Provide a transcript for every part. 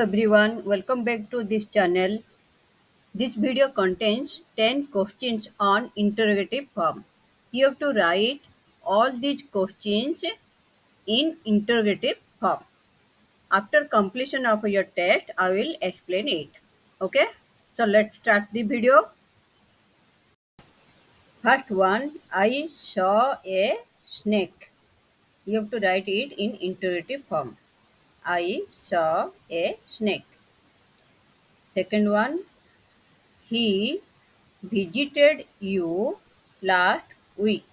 everyone, welcome back to this channel. This video contains 10 questions on interrogative form. You have to write all these questions in interrogative form. After completion of your test, I will explain it. Okay? So let's start the video. First one, I saw a snake. You have to write it in interrogative form. I saw a snake. Second one, he visited you last week.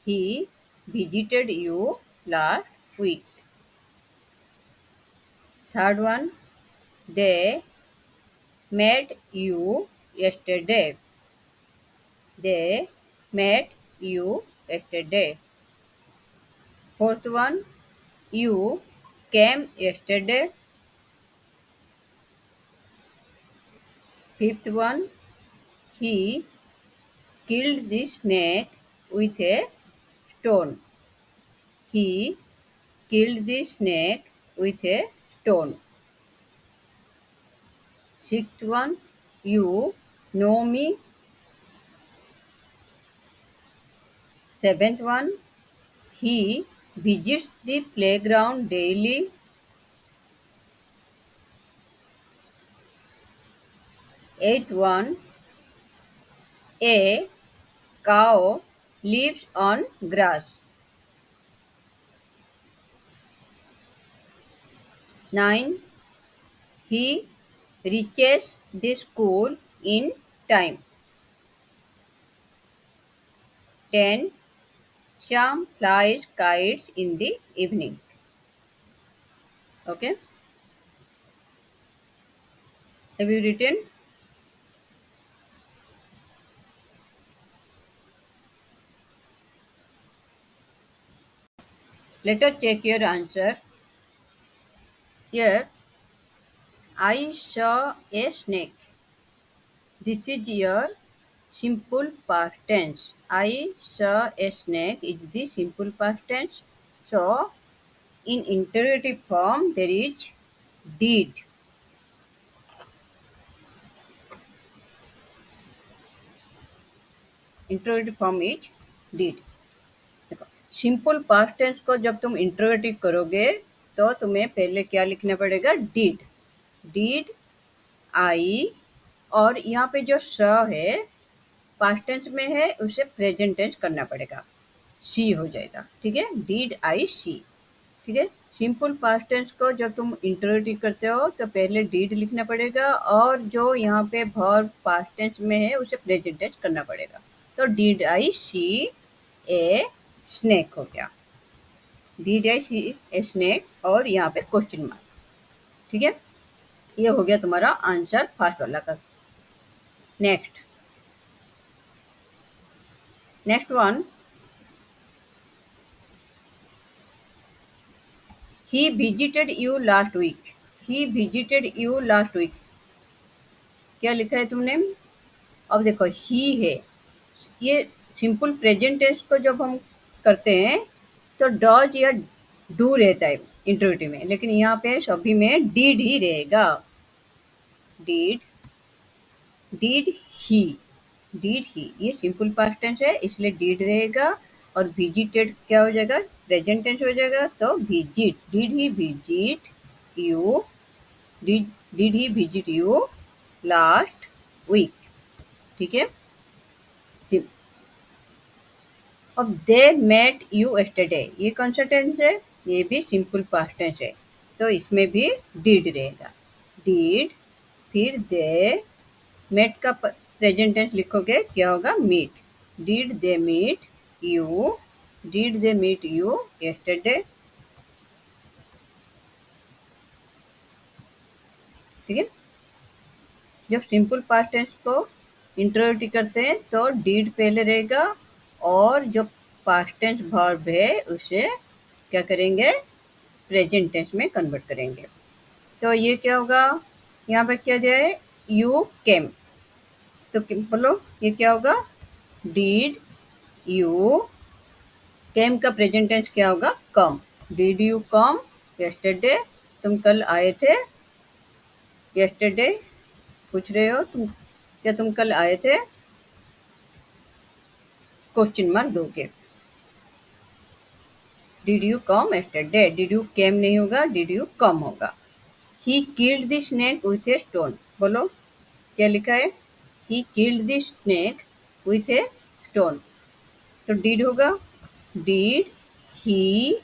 He visited you last week. Third one, they met you yesterday. They met you yesterday. Fourth one, you came yesterday. Fifth one, he killed the snake with a stone. He killed the snake with a stone. Sixth one, you know me. Seventh one, he visits the playground daily. Eighth one, a cow lives on grass. Nine, he reaches the school in time. 10. Sham flies kites in the evening. Okay. Have you written? Let us check your answer. Here, I saw a snake. This is your simple past tense. I saw a snake is the simple past tense. So, in interrogative form, there is did. Interrogative form is did. देखो, simple past tense को जब तुम interrogative करोगे तो तुम्हें पहले क्या लिखना पड़ेगा? डिड आई, और यहाँ पे जो स है पास्ट टेंस में है उसे प्रेजेंट टेंस करना पड़ेगा, सी हो जाएगा. ठीक है, डिड आई सी. ठीक है, सिंपल पास्ट टेंस को जब तुम इंटरोगेटिव करते हो तो पहले डिड लिखना पड़ेगा और जो यहाँ पे वर्ब पास्ट टेंस में है उसे प्रेजेंट टेंस करना पड़ेगा. तो did I C a snake हो गया. Did I C a snake और यहाँ पे क्वेश्चन मार्क. ठीक है, ये हो गया तुम्हारा आंसर फर्स्ट वाला का. Next one, he visited you last week. He visited you last week. क्या लिखा है तुमने? अब देखो ही है, ये सिंपल प्रेजेंट टेंस को जब हम करते हैं तो डज या डू रहता है इंटरोगेटिव में, लेकिन यहाँ पे सभी में डिड ही रहेगा. डिड ही ये सिंपल पास्ट टेंस है इसलिए डिड रहेगा. और विजिटेड क्या हो जाएगा? प्रेजेंट टेंस हो जाएगा. तो visit, did he visit you, did he visit you last week. ठीक है, अब दे मेट यू यस्टरडे, ये कौन सा टेंस है? ये भी सिंपल पास्ट टेंस है तो इसमें भी डिड रहेगा. डिड, फिर दे, मेट का प्रेजेंट टेंस लिखोगे क्या होगा? Meet. Did they meet you, did they meet you yesterday. ठीक है, जब सिंपल पास्ट टेंस को इंटरोगेटिव करते हैं तो डिड पहले रहेगा और जो पास्ट टेंस वर्ब है उसे क्या करेंगे? प्रेजेंट टेंस में कन्वर्ट करेंगे. तो ये क्या होगा? यहाँ पे क्या दिया है? You came. तो बोलो ये क्या होगा? डिड यू केम का प्रेजेंट टेंस क्या होगा? कम. डिड यू कम यस्टरडे, तुम कल आए थे यस्टरडे पूछ रहे हो तुम, क्या तुम कल आए थे? क्वेश्चन मार्क दोगे। Did you come yesterday, did you came नहीं होगा, डिड यू कम होगा। He killed the snake with a stone, बोलो क्या लिखा है? He killed the snake with a stone, तो डिड होगा। डिड ही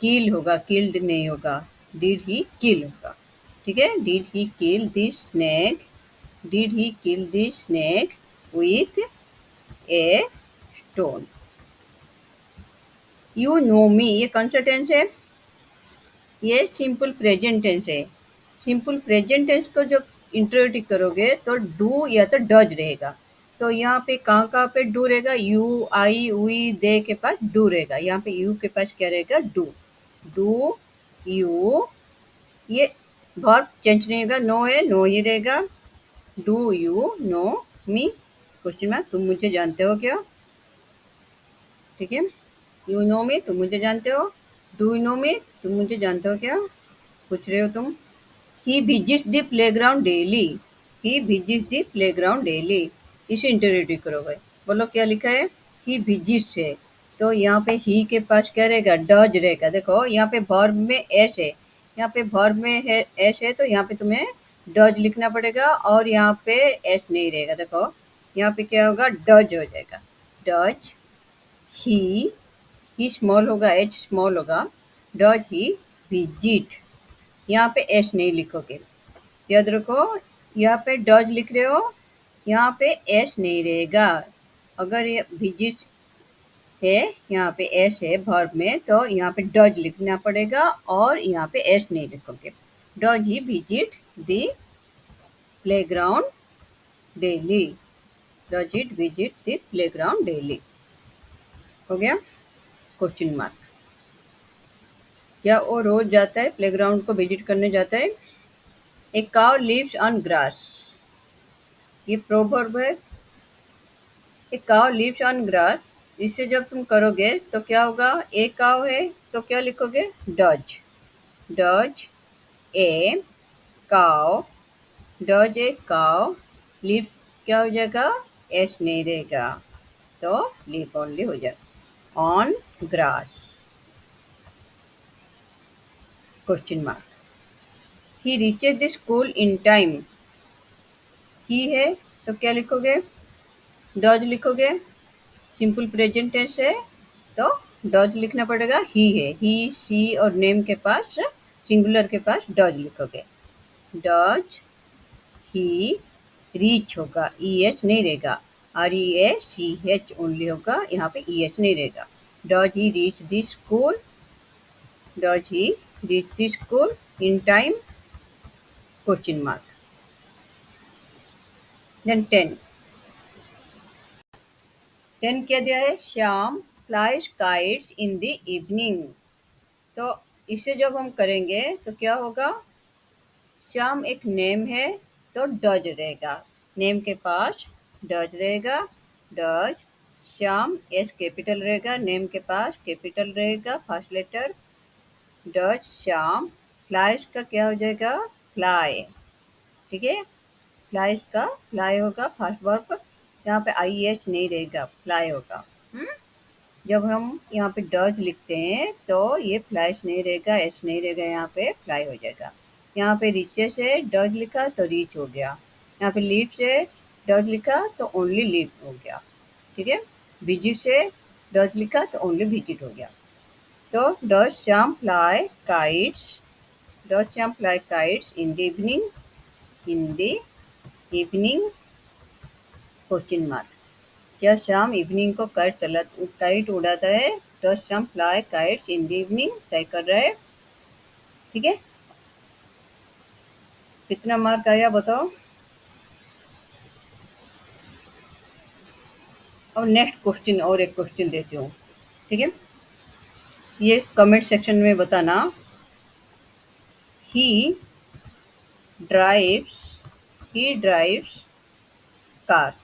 किल होगा, किल्ड नहीं होगा, डिड ही किल होगा। ठीक है, did he kill the snake, did he kill the snake with a stone. You know me, ये कौन सा टेंस है? ये सिंपल प्रेजेंट टेंस है। सिंपल प्रेजेंट टेंस को जब इंट्रोगेटिव करोगे तो डू या तो डज रहेगा। तो यहाँ पे कहाँ कहाँ पे डू रहेगा? यू, आई, वी, दे के पास डू रहेगा। यहाँ पे यू के पास क्या रहेगा? डू। डू यू, ये वर्ब चेंज नहीं होगा, नो है, नो ही रहेगा। Do you know me, question mark, तुम मुझे जानते हो क्या? ठीक है, यू नो मी, तुम मुझे जानते हो। डू यू नो मी, तुम मुझे जानते हो क्या? पूछ रहे हो तुम। He visits the playground daily, he visits the playground daily, इसे इंटरोगेटिव करो भाई। बोलो क्या लिखा है? ही विजिट्स है, तो यहाँ पे ही के पास क्या रहेगा? डज रहेगा। देखो यहाँ पे वर्ब में एस है, यहाँ पे वर्ब में है एस है, तो यहाँ पे तुम्हें डज लिखना पड़ेगा और यहाँ पे एस नहीं रहेगा। देखो यहाँ पे क्या होगा? डज हो जाएगा। डज ही स्मॉल होगा, एच स्मॉल होगा। डज ही विजिट, यहाँ पे एस नहीं लिखोगे, याद रखो। यहाँ पे डज लिख रहे हो, यहाँ पे एस नहीं रहेगा। अगर ये विजिट है, यहाँ पे एस है वर्ब में, तो यहाँ पे डज लिखना पड़ेगा और यहाँ पे एस नहीं लिखोगे। Does he visit the playground daily, does it visit the playground daily. हो गया क्वेश्चन मार्क। क्या वो रोज जाता है प्लेग्राउंड को विजिट करने जाता है? A cow lives on grass, ये प्रोवर्ब है। A cow lives on grass, इसे जब तुम करोगे तो क्या होगा? ए काउ है तो क्या लिखोगे? Does. Does a cow, does a cow live, क्या हो जाएगा? एस नहीं रहेगा, तो लिव ओनली हो जाएगा। On grass, question mark. He reaches the school in time, he है तो क्या लिखोगे? डज लिखोगे। सिंपल प्रेजेंट टेंस है तो डज लिखना पड़ेगा। ही है, ही सी और नेम के पास, सिंगुलर के पास डज लिखोगे। डज ही रीच होगा, ई एच नहीं रहेगा, R E A C H only होगा, यहाँ पे ई एच नहीं रहेगा। Does he reach the school, does he reach the school in time, question mark. Then 10 क्या दिया है? Shyam flies kites in the evening, तो इसे जब हम करेंगे तो क्या होगा? श्याम एक नेम है तो डज रहेगा, नेम के पास डज रहेगा। डज श्याम, एस कैपिटल रहेगा, नेम के पास कैपिटल रहेगा, first letter. Does Shyam flies का क्या हो जाएगा? फ्लाई। ठीक है, फ्लाइज का फ्लाई होगा फर्स्ट वर्ब, यहाँ पे आई एच नहीं रहेगा, फ्लाई होगा। जब हम यहाँ पे डज लिखते हैं तो ये फ्लाइज नहीं रहेगा, एच नहीं रहेगा, यहाँ पे फ्लाई हो जाएगा। यहाँ पे रीचे से डज लिखा तो रीच हो गया, यहाँ पे लीव से डज लिखा तो ओनली लीव हो गया। ठीक है, विजिट से डज लिखा तो ओनली विजिट हो गया। तो does Shyam fly kites, does Shyam fly kites in the evening, in the evening, question mark. क्या शाम इवनिंग को काइट उड़ाता है? डज शाम fly kites in the evening, तय कर रहा है। ठीक है, कितना मार्क आया बताओ। अब नेक्स्ट क्वेश्चन, और एक क्वेश्चन देती हूँ। ठीक है, ये कमेंट सेक्शन में बताना। ही ड्राइव्स, ही ड्राइव्स कार,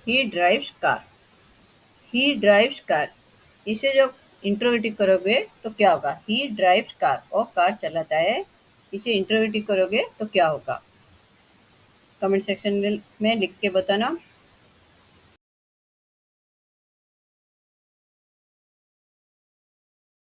ही ड्राइव्स कार, ही ड्राइव्स कार, इसे जब इंट्रोगेटिव करोगे तो क्या होगा? ही ड्राइव्स कार, वो कार चलाता है, इसे इंट्रोगेटिव करोगे तो क्या होगा? कमेंट सेक्शन में लिख के बताना।